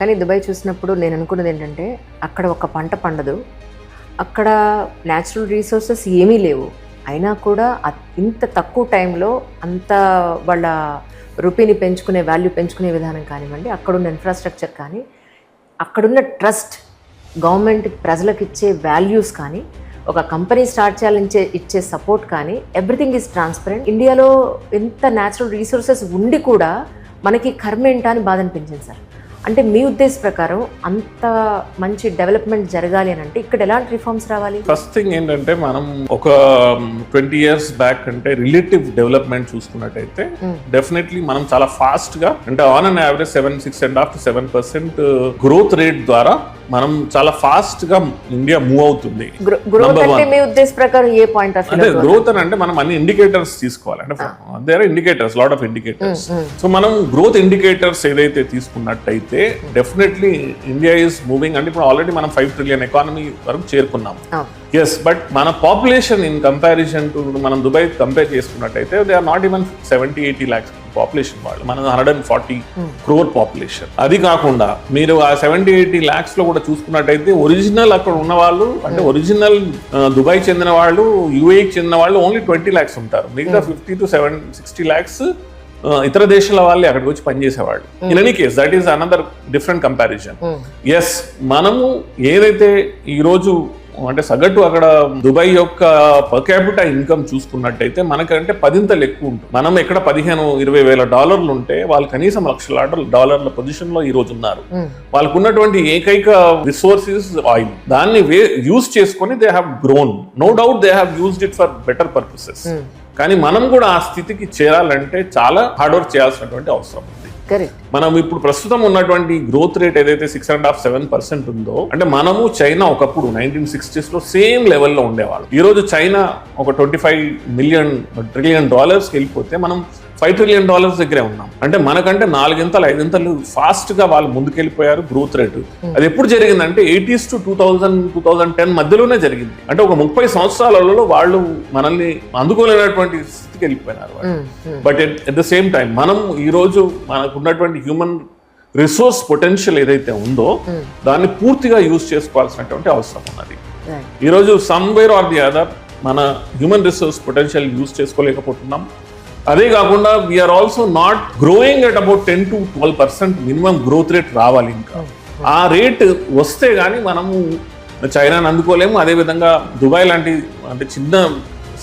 కానీ దుబాయ్ చూసినప్పుడు నేను అనుకున్నది ఏంటంటే అక్కడ ఒక పంట పండదు, అక్కడ న్యాచురల్ రీసోర్సెస్ ఏమీ లేవు, అయినా కూడా ఇంత తక్కువ టైంలో అంత వాళ్ళ రూపీని పెంచుకునే వాల్యూ పెంచుకునే విధానం కానివ్వండి, అక్కడున్న ఇన్ఫ్రాస్ట్రక్చర్ కానీ, అక్కడున్న ట్రస్ట్, గవర్నమెంట్ ప్రజలకు ఇచ్చే వాల్యూస్ కానీ, ఒక కంపెనీ స్టార్ట్ చేయాలని ఇచ్చే సపోర్ట్ కానీ, ఎవ్రీథింగ్ ఈజ్ ట్రాన్స్పరెంట్. ఇండియాలో ఎంత న్యాచురల్ రీసోర్సెస్ ఉండి కూడా మనకి కర్మ ఏంటా అని బాధ అనిపించింది సార్. అంటే మీ ఉద్దేశ ప్రకారం అంత మంచి డెవలప్మెంట్ జరగాలి అని అంటే ఇక్కడ ఎలాంటి రిఫార్మ్స్ రావాలి? ఫస్ట్ థింగ్ ఏంటంటే మనం ఒక 20 years బ్యాక్ అంటే రిలేటివ్ డెవలప్మెంట్ చూసుకున్నట్టయితే డెఫినెట్లీ మనం చాలా ఫాస్ట్ గా అంటే on and average 6.5 to 7% growth rate ద్వారా మనం చాలా ఫాస్ట్ గా ఇండియా మూవ్ అవుతుంది. గ్రోత్ అంటే మీ ఉద్దేశ ప్రకారం ఏ పాయింట్ ఆఫ్ అంటే గ్రోత్ అని అంటే మనం అన్ని ఇండికేటర్స్ తీసుకోవాలి. అంటే there are indicators, lot of indicators. So మనం గ్రోత్ ఇండికేటర్స్ ఏదైతే తీసుకున్నట్టయితే డెఫినెట్లీ ఇండియా ఈజ్ మూవింగ్. అంటే ఇప్పుడు ఆల్రెడీ మనం 5 trillion ఎకానమీ వరకు చేరుకున్నాం. ఎస్, బట్ మన పాపులేషన్ ఇన్ కంపారిజన్ టు మనం దుబాయ్ కంపేర్ చేసుకున్నట్టయితే they are not even 70-80 lakhs population. వాళ్ళు మన 140 crore పాపులేషన్. అది కాకుండా మీరు ఆ 70-80 lakhs లో కూడా చూసుకున్నట్టయితే ఒరిజినల్ అక్కడ ఉన్న వాళ్ళు అంటే ఒరిజినల్ దుబాయ్ చెందిన వాళ్ళు, యూఏకి చెందిన వాళ్ళు ఓన్లీ 20 lakhs ఉంటారు. మిగతా 50 to 60 lakhs ఇతర దేశాల వాళ్ళే అక్కడికి వచ్చి పనిచేసేవాళ్ళు. In any case that is another different comparison. Yes, మనము ఏదైతే ఈరోజు అంటే సగటు అక్కడ దుబాయ్ యొక్క పర్ క్యాపిటల్ ఇన్కమ్ చూసుకున్నట్టయితే మనకంటే 10 ఎక్కువ ఉంటుంది. మనం ఎక్కడ 15-20 వేల డాలర్లు ఉంటే వాళ్ళు కనీసం $1,00,000 పొజిషన్ లో ఈ రోజు ఉన్నారు. వాళ్ళకు ఉన్నటువంటి ఏకైక రిసోర్సెస్ ఆయిల్. దాన్ని యూజ్ చేసుకొని they have grown. No doubt they have used it for better purposes. కానీ మనం కూడా ఆ స్థితికి చేరాలంటే చాలా హార్డ్ వర్క్ చేయాల్సినటువంటి అవసరం ఉంది. మనం ఇప్పుడు ప్రస్తుతం ఉన్నటువంటి గ్రోత్ రేట్ ఏదైతే 6.5-7% ఉందో, అంటే మనము చైనా ఒకప్పుడు 1960s లో సేమ్ లెవెల్లో ఉండేవాళ్ళు. ఈ రోజు చైనా ఒక $25 trillion వెళ్ళిపోతే మనం $5 trillion దగ్గరే ఉన్నాం. అంటే మనకంటే 4-5 ఫాస్ట్ గా వాళ్ళు ముందుకెళ్ళిపోయారు గ్రోత్ రేటు. అది ఎప్పుడు జరిగిందంటే 80s to 2010 మధ్యలోనే జరిగింది. అంటే ఒక 30 సంవత్సరాలలో వాళ్ళు మనల్ని అందుకోలేనటువంటి స్థితికి వెళ్ళిపోయినారు. But at the same time మనం ఈ రోజు మనకు ఉన్నటువంటి హ్యూమన్ రిసోర్స్ పొటెన్షియల్ ఏదైతే ఉందో దాన్ని పూర్తిగా యూజ్ చేసుకోవాల్సినటువంటి అవసరం ఉన్నది. ఈరోజు సమ్వేర్ ఆర్ ది అదర్ మన హ్యూమన్ రిసోర్స్ పొటెన్షియల్ యూజ్ చేసుకోలేకపోతున్నాం. అదే కాకుండా we are also not growing at about 10 to 12% minimum growth rate రావాలి. ఇంకా ఆ రేట్ వస్తే గానీ మనము చైనాని అందుకోలేము. అదేవిధంగా దుబాయ్ లాంటి అంటే చిన్న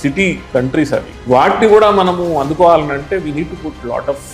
సిటీ కంట్రీస్ అవి వాటిని కూడా మనము అందుకోవాలంటే we need to put lot of